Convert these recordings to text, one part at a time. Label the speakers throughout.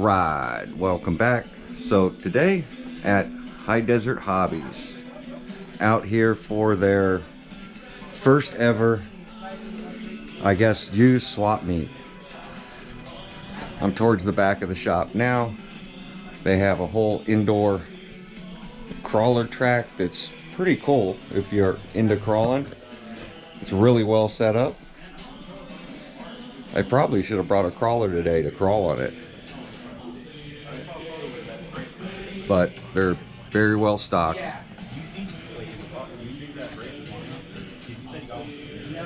Speaker 1: right, welcome back. So today at High Desert Hobbies, out here for their first ever, I guess, used swap meet. I'm towards the back of the shop now. They have a whole indoor crawler track that's pretty cool if you're into crawling. It's really well set up. I probably should have brought a crawler today to crawl on it, but they're very well stocked.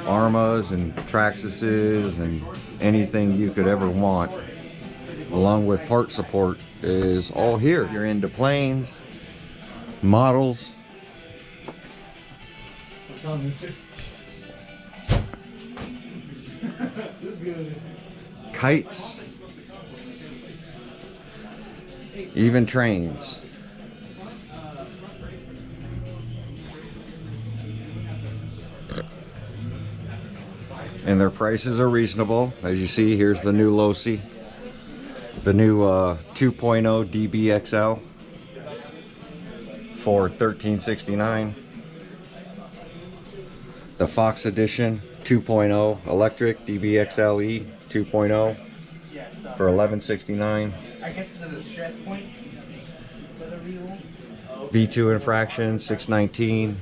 Speaker 1: Armas and Traxxases and anything you could ever want, along with part support, is all here. If you're into planes, models, kites, even trains. And their prices are reasonable. As you see, here's the new Losi, the new 2.0 DBXL for $13.69. The Fox Edition 2.0 electric DBXLE 2.0 for $11.69. V2 infraction $6.19.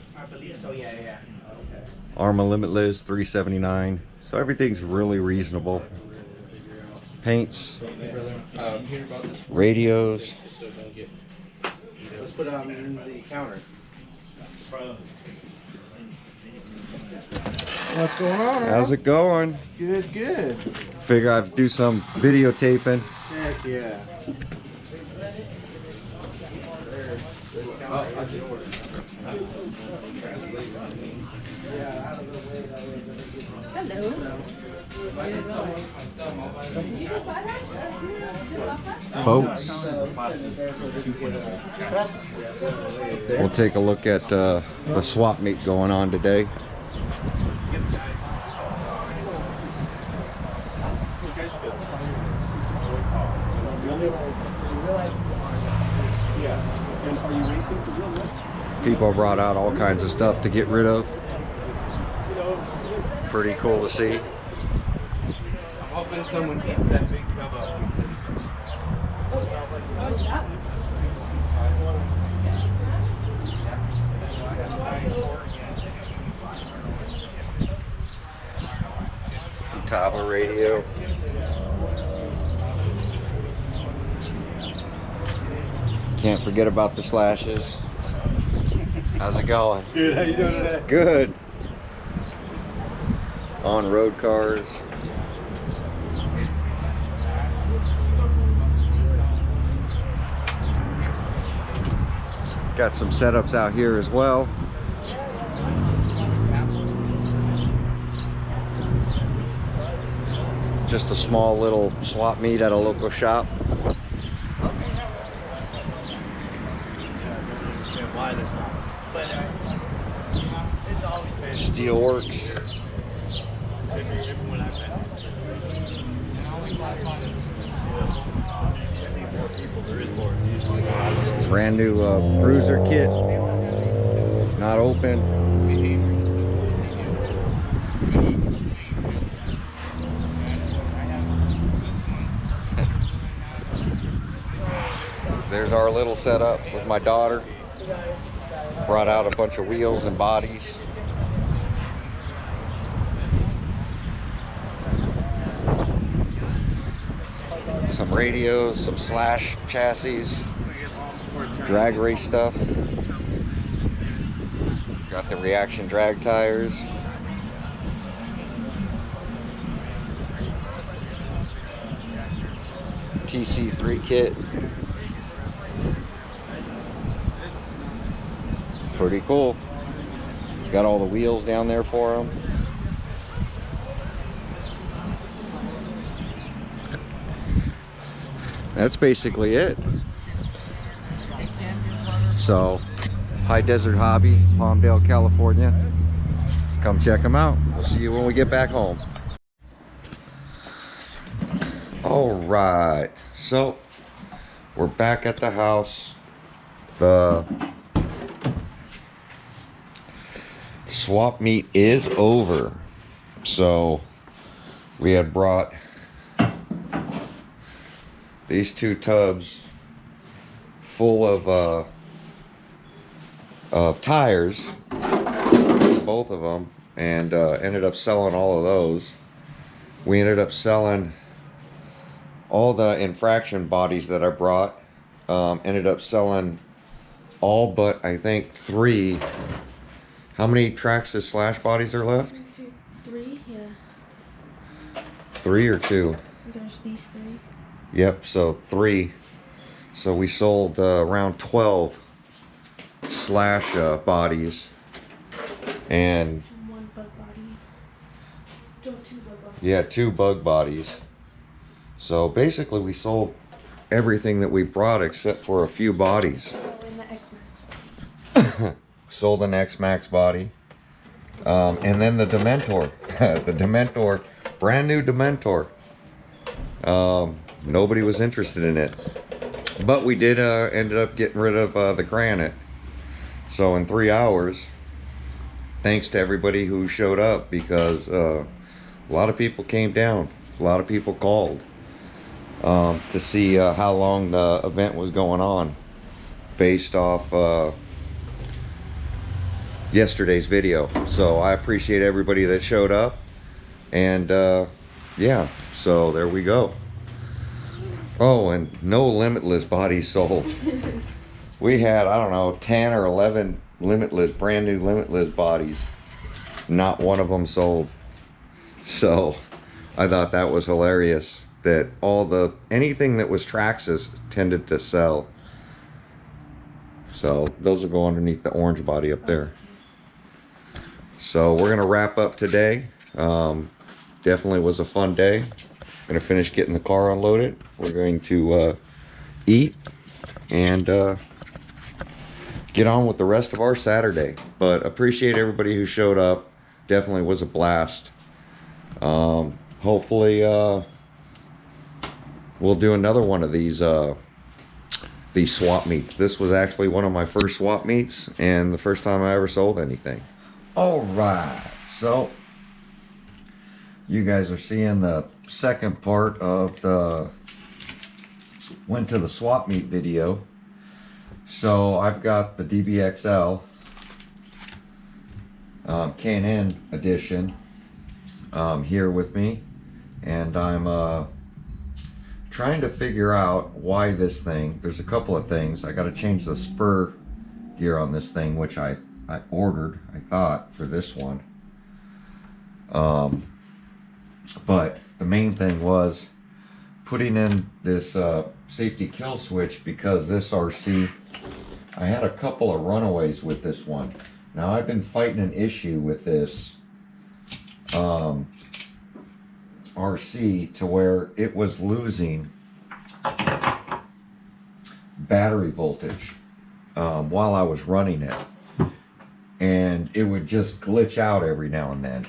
Speaker 1: Arma Limitless $3.79. So everything's really reasonable. Paints, radios.
Speaker 2: Let's put it on the counter. What's going on?
Speaker 1: How's it going?
Speaker 2: Good, good.
Speaker 1: Figure I'd do some videotaping.
Speaker 2: Heck yeah.
Speaker 1: Boats. We'll take a look at the swap meet going on today. People brought out all kinds of stuff to get rid of. Pretty cool to see.
Speaker 2: I'm hoping someone gets that big tub up.
Speaker 1: Futaba radio. Can't forget about the slashes. How's it going?
Speaker 2: Good, how you doing today?
Speaker 1: Good. On-road cars. Got some setups out here as well. Just a small little swap meet at a local shop. Steelworks. Brand new bruiser kit, not open. There's our little setup with my daughter. Brought out a bunch of wheels and bodies. Some radios, some slash chassis, drag race stuff. Got the reaction drag tires. TC3 kit. Pretty cool. Got all the wheels down there for them. That's basically it. So, High Desert Hobby, Palmdale, California. Come check them out. We'll see you when we get back home. All right, so we're back at the house. The swap meet is over. So we had brought these 2 tubs full of tires, both of them, and ended up selling all of those. We ended up selling all the infraction bodies that I brought. Ended up selling all but I think 3. How many Traxxas slash bodies are left?
Speaker 3: 3, yeah.
Speaker 1: 3 or 2?
Speaker 3: There's these 3.
Speaker 1: Yep, so 3. So we sold around 12 slash bodies, and
Speaker 3: 1 bug body. 2 bug bodies.
Speaker 1: yeah, 2 bug bodies. So basically we sold everything that we brought except for a few bodies.
Speaker 3: Oh, and the X-Max.
Speaker 1: Sold an X-Max body. And then the Dementor. The Dementor, brand new Dementor. Nobody was interested in it. But we did ended up getting rid of the granite. So in 3 hours, thanks to everybody who showed up, because a lot of people came down. A lot of people called to see how long the event was going on, based off yesterday's video. So I appreciate everybody that showed up, and yeah, so there we go. Oh, and no Limitless bodies sold. We had, I don't know, 10 or 11 Limitless, brand new Limitless bodies. Not one of them sold. So I thought that was hilarious, that anything that was Traxxas tended to sell. So those will go underneath the orange body up there. So we're gonna wrap up today. Definitely was a fun day. Gonna finish getting the car unloaded. We're going to eat and get on with the rest of our Saturday. But appreciate everybody who showed up. Definitely was a blast. Hopefully we'll do another one of these swap meets. This was actually one of my first swap meets and the first time I ever sold anything. All right, so you guys are seeing the second part of the went to the swap meet video. So I've got the DBXL K&N edition here with me, and I'm trying to figure out why this thing, there's a couple of things. I got to change the spur gear on this thing, which I ordered, I thought, for this one. But the main thing was putting in this safety kill switch, because this RC, I had a couple of runaways with this one. Now I've been fighting an issue with this RC to where it was losing battery voltage while I was running it, and it would just glitch out every now and then,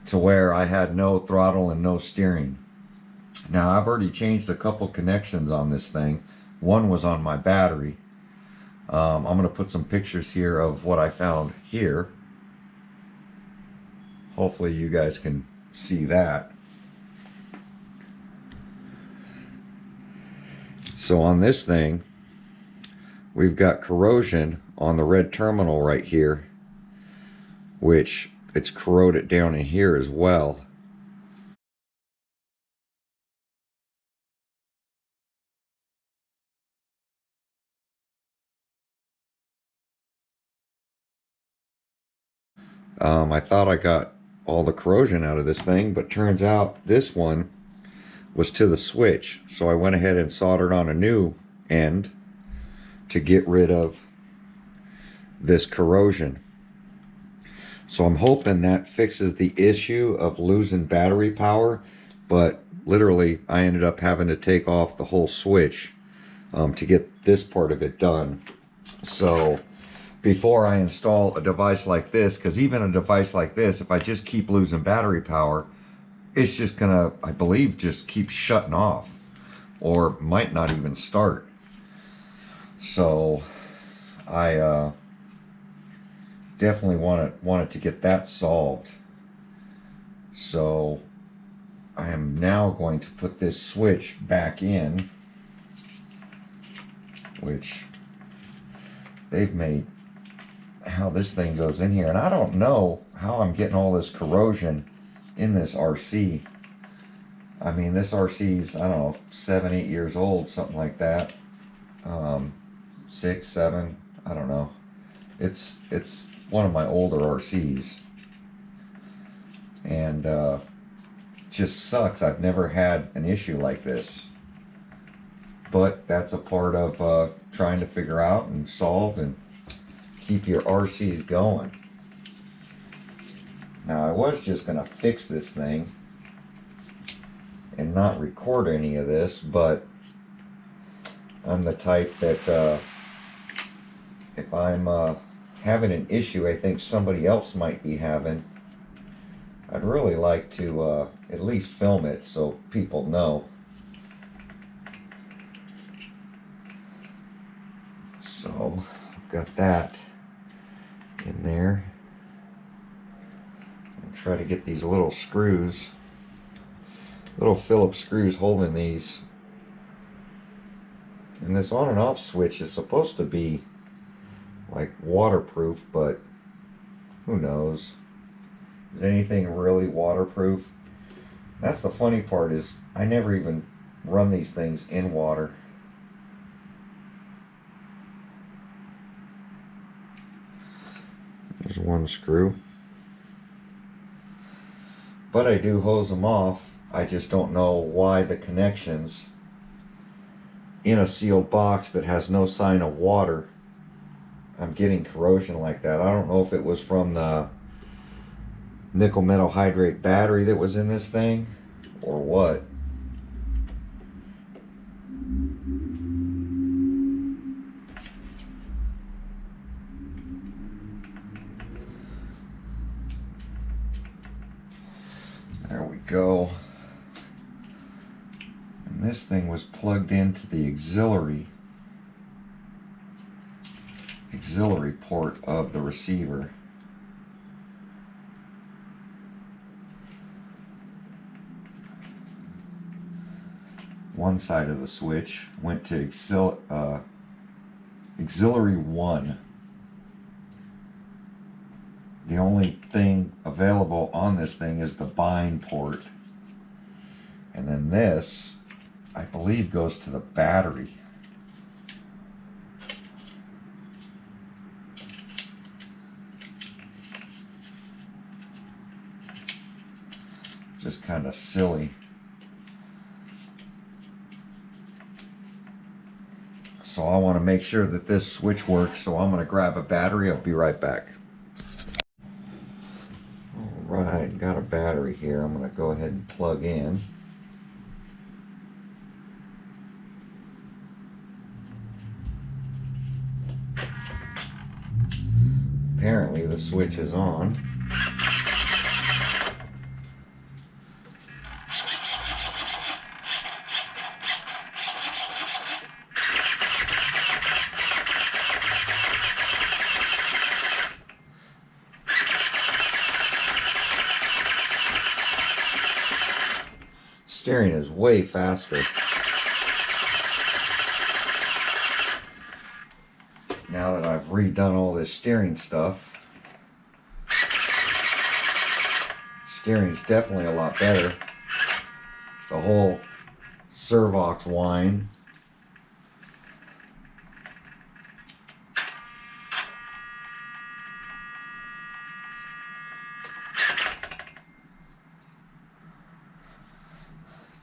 Speaker 1: to where I had no throttle and no steering. Now I've already changed a couple connections on this thing. One was on my battery. I'm going to put some pictures here of what I found here. Hopefully you guys can see that. So on this thing, we've got corrosion on the red terminal right here, which it's corroded down in here as well. I thought I got all the corrosion out of this thing, but turns out this one was to the switch. So I went ahead and soldered on a new end to get rid of this corrosion. So I'm hoping that fixes the issue of losing battery power, but literally I ended up having to take off the whole switch to get this part of it done. So before I install a device like this, because even a device like this, if I just keep losing battery power, it's just gonna, I believe, just keep shutting off, or might not even start. So I definitely wanted to get that solved. So I am now going to put this switch back in, which they've made how this thing goes in here. And I don't know how I'm getting all this corrosion in this RC. I mean, this RC's, I don't know, 7, 8 years old, something like that. 6, 7, I don't know. It's one of my older RCs. And just sucks. I've never had an issue like this. But that's a part of trying to figure out and solve and keep your RCs going. Now, I was just going to fix this thing and not record any of this, but I'm the type that if I'm having an issue I think somebody else might be having, I'd really like to at least film it so people know. So I've got that in there. And try to get these little screws, little Phillips screws holding these. And this on and off switch is supposed to be like waterproof, but who knows? Is anything really waterproof? That's the funny part, is I never even run these things in water. There's one screw. But I do hose them off. I just don't know why the connections in a sealed box that has no sign of water, I'm getting corrosion like that. I don't know if it was from the nickel metal hydrate battery that was in this thing or what. There we go. And this thing was plugged into the auxiliary port of the receiver. One side of the switch went to auxiliary 1. The only thing available on this thing is the bind port. And then this, I believe, goes to the battery. Just kind of silly. So I want to make sure that this switch works, so I'm going to grab a battery. I'll be right back. Alright, got a battery here. I'm going to go ahead and plug in. Apparently the switch is on. Steering is way faster. Now that I've redone all this steering stuff, steering's definitely a lot better. The whole Servox whine.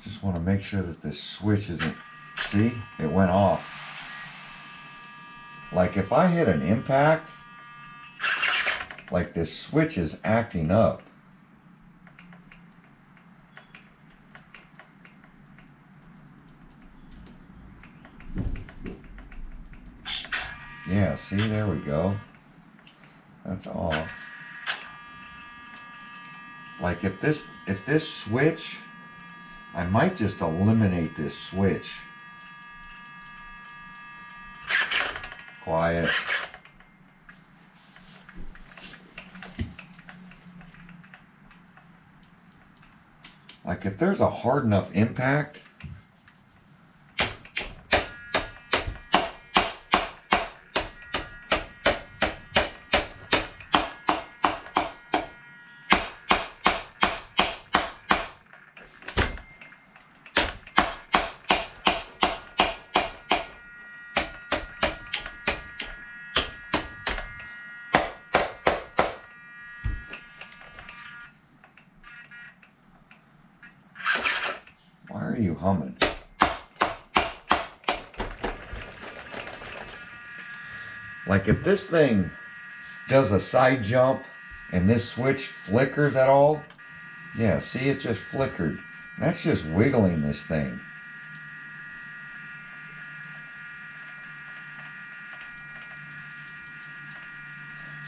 Speaker 1: Just want to make sure that this switch isn't, see, it went off. Like if I hit an impact, like this switch is acting up. Yeah, see, there we go. That's off. Like if this switch, I might just eliminate this switch. quiet. Like if there's a hard enough impact, why are you humming? Like if this thing does a side jump and this switch flickers at all, yeah, see it just flickered. That's just wiggling this thing.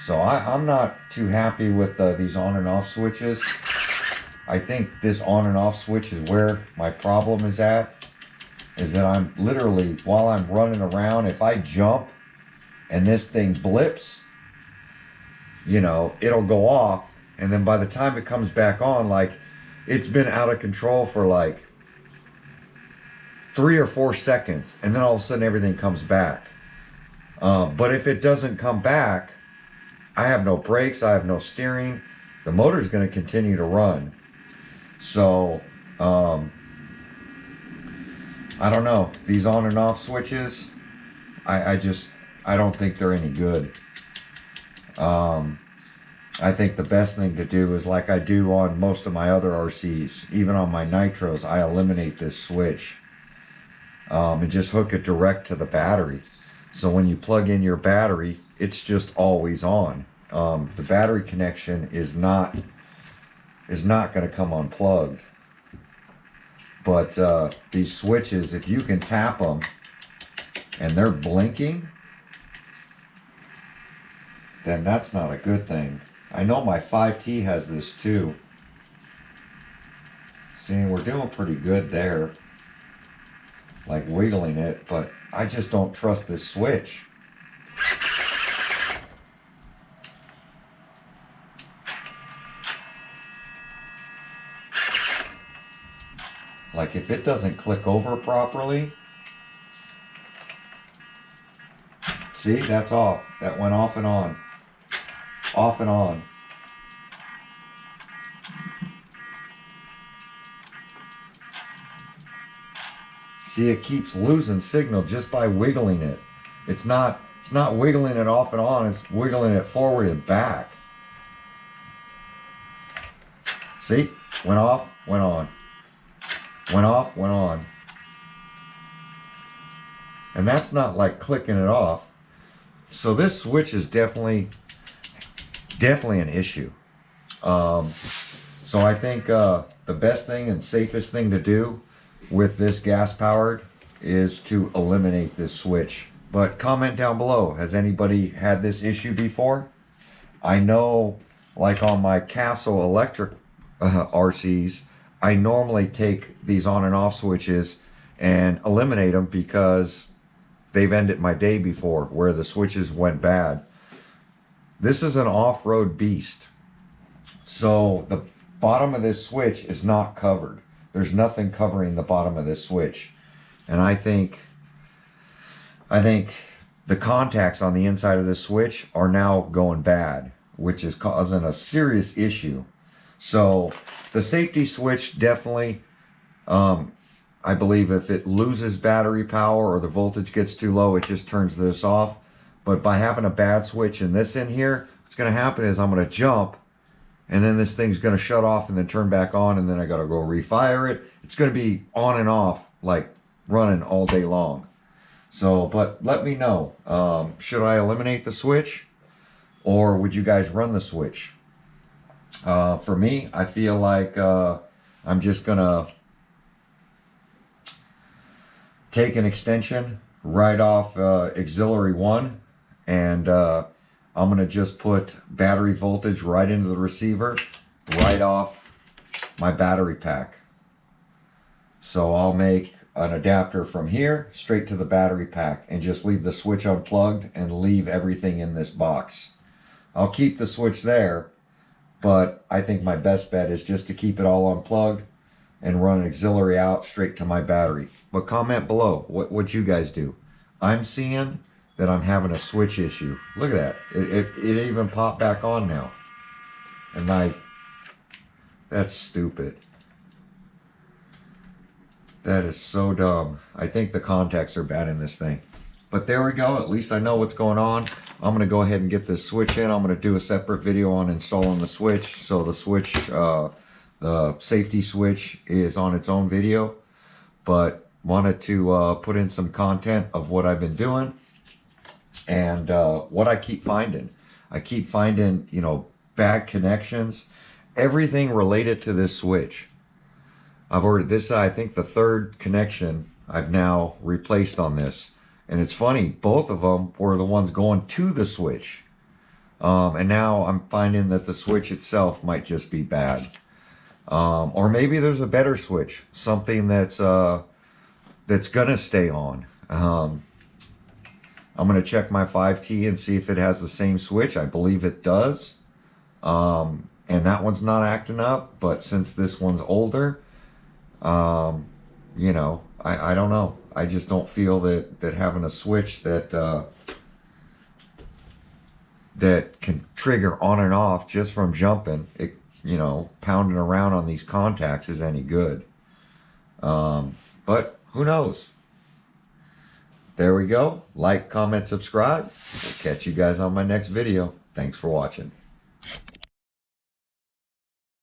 Speaker 1: So I'm not too happy with these on and off switches. I think this on and off switch is where my problem is at. Is that I'm literally, while I'm running around, if I jump and this thing blips, you know, it'll go off. And then by the time it comes back on, like, it's been out of control for like 3 or 4 seconds. And then all of a sudden everything comes back. But if it doesn't come back, I have no brakes, I have no steering. The motor's going to continue to run. So, I don't know. These on and off switches, I don't think they're any good. I think the best thing to do is like I do on most of my other RCs, even on my Nitros, I eliminate this switch and just hook it direct to the battery. So when you plug in your battery, it's just always on. The battery connection is not going to come unplugged. But these switches, if you can tap them and they're blinking, then that's not a good thing. I know my 5T has this too. See, we're doing pretty good there. Like wiggling it, but I just don't trust this switch. Like if it doesn't click over properly, see, that's off. That went off and on. Off and on. See, it keeps losing signal just by wiggling it. It's not wiggling it off and on, it's wiggling it forward and back. See? Went off, went on. Went off, went on. And that's not like clicking it off. So this switch is definitely an issue. So I think the best thing and safest thing to do with this gas powered is to eliminate this switch. But comment down below, has anybody had this issue before? I know, like on my Castle electric RCs, I normally take these on and off switches and eliminate them because they've ended my day before where the switches went bad. This is an off-road beast. So the bottom of this switch is not covered. There's nothing covering the bottom of this switch. And I think the contacts on the inside of this switch are now going bad, which is causing a serious issue. So the safety switch definitely, I believe if it loses battery power or the voltage gets too low, it just turns this off. But by having a bad switch and this in here, what's going to happen is I'm going to jump and then this thing's going to shut off and then turn back on, and then I got to go refire it. It's going to be on and off, like running all day long. So, but let me know, should I eliminate the switch or would you guys run the switch? For me, I feel like I'm just going to take an extension right off auxiliary 1 and I'm going to just put battery voltage right into the receiver, right off my battery pack. So I'll make an adapter from here straight to the battery pack and just leave the switch unplugged and leave everything in this box. I'll keep the switch there, but I think my best bet is just to keep it all unplugged and run an auxiliary out straight to my battery. But comment below what you guys do. I'm seeing that I'm having a switch issue. Look at that. It even popped back on now. And that's stupid. That is so dumb. I think the contacts are bad in this thing. But there we go. At least I know what's going on. I'm going to go ahead and get this switch in. I'm going to do a separate video on installing the switch. So the switch, the safety switch is on its own video. But wanted to put in some content of what I've been doing. And what I keep finding. I keep finding, you know, bad connections. Everything related to this switch. I've ordered this, I think the third connection I've now replaced on this. And it's funny, both of them were the ones going to the switch. And now I'm finding that the switch itself might just be bad. Or maybe there's a better switch. Something that's gonna stay on. I'm gonna check my 5T and see if it has the same switch. I believe it does. And that one's not acting up, but since this one's older, you know, I don't know. I just don't feel that having a switch that can trigger on and off just from jumping, it, you know, pounding around on these contacts is any good. But who knows? There we go. Like, comment, subscribe. We'll catch you guys on my next video. Thanks for watching.